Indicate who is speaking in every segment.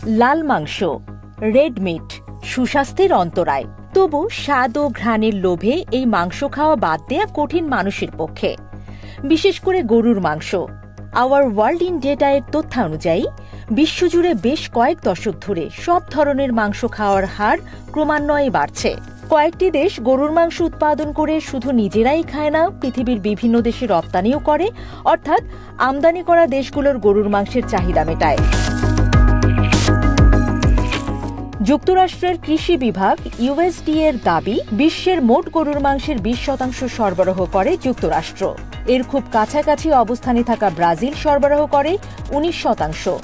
Speaker 1: লাল মাংস, red meat সুস্বাস্থ্যের অন্তরায়। তবু স্বাদ ও ঘ্রাণের লোভে এই মাংস খাওয়া বাদ দেয়া কঠিন মানুষের পক্ষে, বিশেষ করে গরুর মাংস। আওয়ার ওয়ার্ল্ড ইন ডেটা এর তথ্য অনুযায়ী বিশ্বজুড়ে বেশ কয়েক দশক ধরে সব ধরনের মাংস খাওয়ার হার ক্রমান্বয়ে বাড়ছে। কয়েকটি দেশ গরুর মাংস উৎপাদন করে শুধু নিজেরাই খায় না, পৃথিবীর বিভিন্ন দেশে রপ্তানিও করে, অর্থাৎ আমদানি করা দেশগুলোর গরুর মাংসের চাহিদা মেটায়। যুক্তরাষ্ট্রের কৃষি বিভাগ ইউএসডিএ এর দাবি, বিশ্বের মোট গরুর মাংসের 20% সরবরাহ করে যুক্তরাষ্ট্র। এর খুব কাছাকাছি অবস্থানে থাকা ব্রাজিল সরবরাহ করে 19%,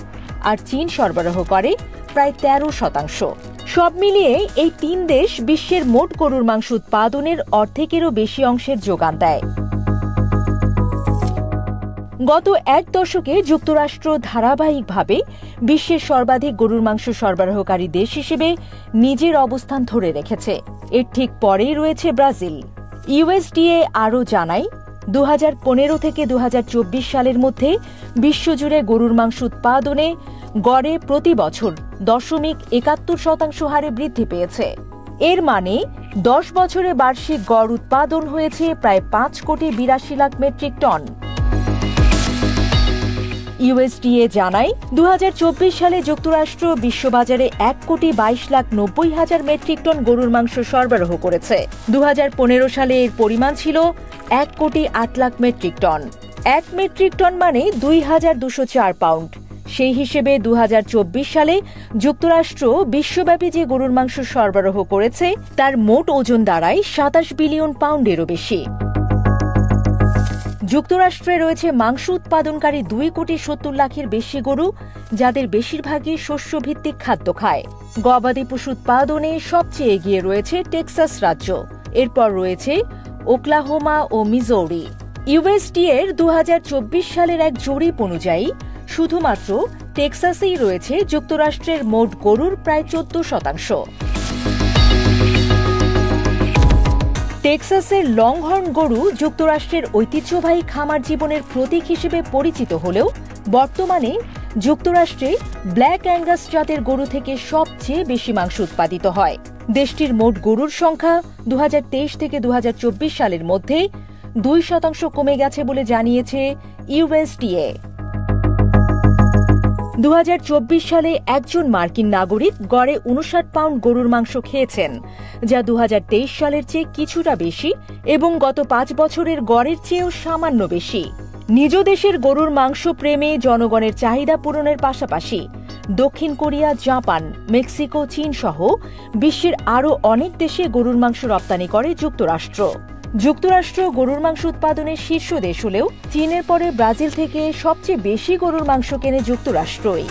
Speaker 1: আর চীন সরবরাহ করে প্রায় 13%। সব মিলিয়ে এই 3 দেশ বিশ্বের মোট গরুর মাংস উৎপাদনের অর্ধেকেরও বেশি অংশের যোগান দেয়। গত এক দশকে যুক্তরাষ্ট্র ধারাবাহিকভাবে বিশ্বের সর্বাধিক গরুর মাংস সরবরাহকারী দেশ হিসেবে নিজের অবস্থান ধরে রেখেছে। এর ঠিক পরেই রয়েছে ব্রাজিল। ইউএসডিএ আরও জানায়, 2015 থেকে 2024 সালের মধ্যে বিশ্বজুড়ে গরুর মাংস উৎপাদনে গড়ে প্রতি বছর 0.71% হারে বৃদ্ধি পেয়েছে। এর মানে 10 বছরে বার্ষিক গড় উৎপাদন হয়েছে প্রায় 5,82,00,000 মেট্রিক টন। ইউএসডিএ জানায়, 2024 সালে যুক্তরাষ্ট্র বিশ্ববাজারে 1,22,90,000 মেট্রিক টন গরুর মাংস সরবরাহ করেছে। 2015 সালে এর পরিমাণ ছিল 1,08,00,000 মেট্রিক টন। 1 মেট্রিক টন মানে 2,204 পাউন্ড। সেই হিসেবে 2024 সালে যুক্তরাষ্ট্র বিশ্বব্যাপী যে গরুর মাংস সরবরাহ করেছে তার মোট ওজন দাঁড়ায় 27 বিলিয়ন পাউন্ডেরও বেশি। যুক্তরাষ্ট্রে রয়েছে মাংস উৎপাদনকারী 2,70,00,000-এর বেশি গরু, যাদের বেশিরভাগই শস্যভিত্তিক খাদ্য খায়। গবাদি পশু উৎপাদনে সবচেয়ে এগিয়ে রয়েছে টেক্সাস রাজ্য, এরপর রয়েছে ওকলাহোমা ও মিজৌরি। ইউএসডিএ এর 2024 সালের এক জরিপ অনুযায়ী শুধুমাত্র টেক্সাসেই রয়েছে যুক্তরাষ্ট্রের মোট গরুর প্রায় 14%। টেক্সাসের লংহর্ন গরু যুক্তরাষ্ট্রের ঐতিহ্যবাহী খামার জীবনের প্রতীক হিসেবে পরিচিত হলেও বর্তমানে যুক্তরাষ্ট্রে ব্ল্যাক অ্যাঙ্গাস জাতের গরু থেকে সবচেয়ে বেশি মাংস উৎপাদিত হয়। দেশটির মোট গরুর সংখ্যা 2023 থেকে 2024 সালের মধ্যে 2% কমে গেছে বলে জানিয়েছে ইউএসডিএ। 2024 সালে একজন মার্কিন নাগরিক গড়ে 59 পাউন্ড গরুর মাংস খেয়েছেন, যা 2023 সালের চেয়ে কিছুটা বেশি এবং গত 5 বছরের গড়ের চেয়েও সামান্য বেশি। নিজ দেশের গরুর মাংস প্রেমে জনগণের চাহিদা পূরণের পাশাপাশি দক্ষিণ কোরিয়া, জাপান, মেক্সিকো, চীন সহ বিশ্বের আরও অনেক দেশে গরুর মাংস রপ্তানি করে যুক্তরাষ্ট্র। যুক্তরাষ্ট্র গরুর মাংস উৎপাদনের শীর্ষ দেশ হলেও চীনের পরে ব্রাজিল থেকে সবচেয়ে বেশি গরুর মাংস কেনে যুক্তরাষ্ট্রই।